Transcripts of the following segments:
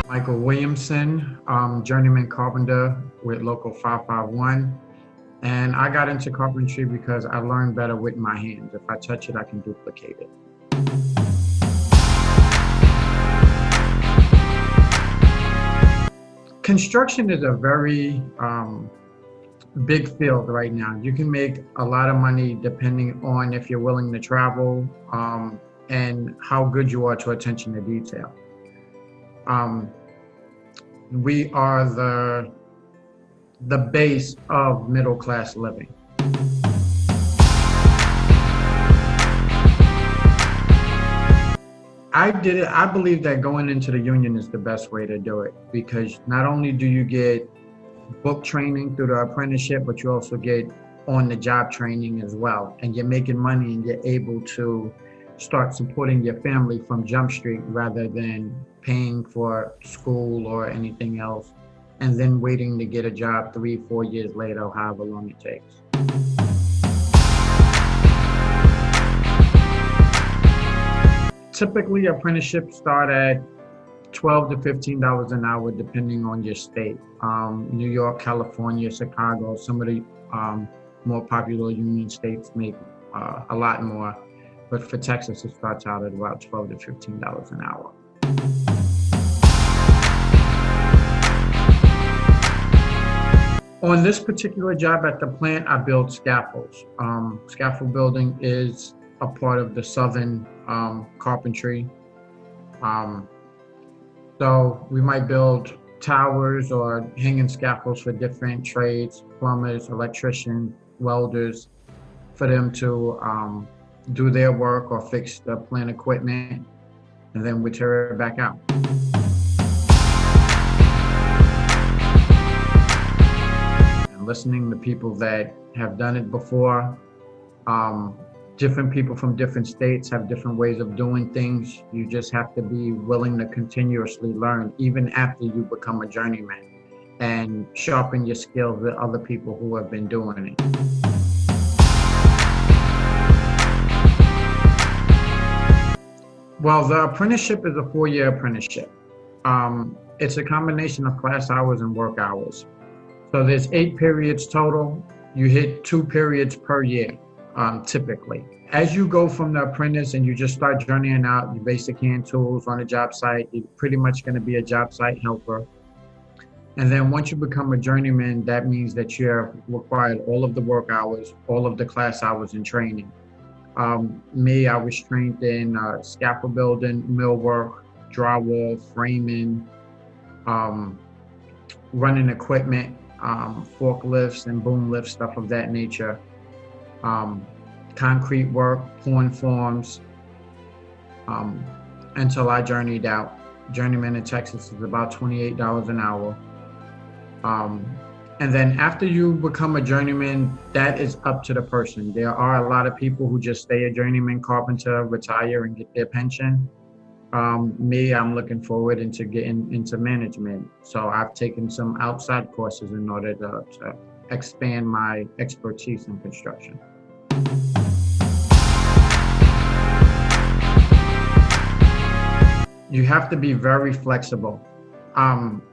Michael Williamson, journeyman carpenter with Local 551. And I got into carpentry because I learned better with my hands. If I touch it, I can duplicate it. Construction is a very big field right now. You can make a lot of money depending on if you're willing to travel and how good you are to attention to detail. We are the base of middle-class living. I believe that going into the union is the best way to do it, because not only do you get book training through the apprenticeship, but you also get on-the-job training as well. And you're making money and you're able to start supporting your family from Jump Street rather than paying for school or anything else, and then waiting to get a job 3-4 years later, or however long it takes. Typically, apprenticeships start at $12 to $15 an hour, depending on your state. New York, California, Chicago, some of the more popular union states make a lot more. But for Texas, it starts out at about $12 to $15 an hour. On this particular job at the plant, I build scaffolds. Scaffold building is a part of the Southern carpentry. So we might build towers or hanging scaffolds for different trades, plumbers, electricians, welders, for them to do their work or fix the plant equipment, and then we tear it back out. And listening to people that have done it before, different people from different states have different ways of doing things. You just have to be willing to continuously learn, even after you become a journeyman, and sharpen your skills with other people who have been doing it. Well, the apprenticeship is a 4-year apprenticeship. It's a combination of class hours and work hours. So there's 8 periods total. You hit 2 periods per year, typically. As you go from the apprentice and you just start journeying out, your basic hand tools on a job site, you're pretty much going to be a job site helper. And then once you become a journeyman, that means that you're required all of the work hours, all of the class hours and training. Me, I was trained in scaffold building, millwork, drywall, framing, running equipment, forklifts and boom lifts, stuff of that nature. Concrete work, pouring forms, until I journeyed out. Journeyman in Texas is about $28 an hour. And then after you become a journeyman, that is up to the person. There are a lot of people who just stay a journeyman carpenter, retire, and get their pension. Me, I'm looking forward into getting into management. So I've taken some outside courses in order to expand my expertise in construction. You have to be very flexible.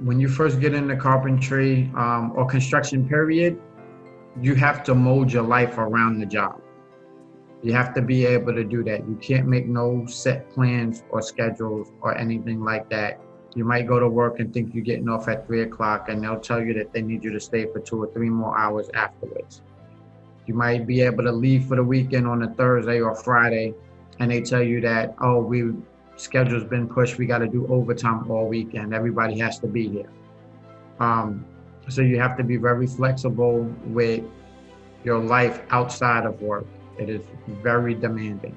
When you first get into carpentry or construction period, you have to mold your life around the job. You have to be able to do that. You can't make no set plans or schedules or anything like that. You might go to work and think you're getting off at 3 o'clock, and they'll tell you that they need you to stay for 2 or 3 more hours afterwards. You might be able to leave for the weekend on a Thursday or Friday, and they tell you that, oh, schedule's been pushed, we got to do overtime all weekend. Everybody has to be here. So you have to be very flexible with your life outside of work. It is very demanding.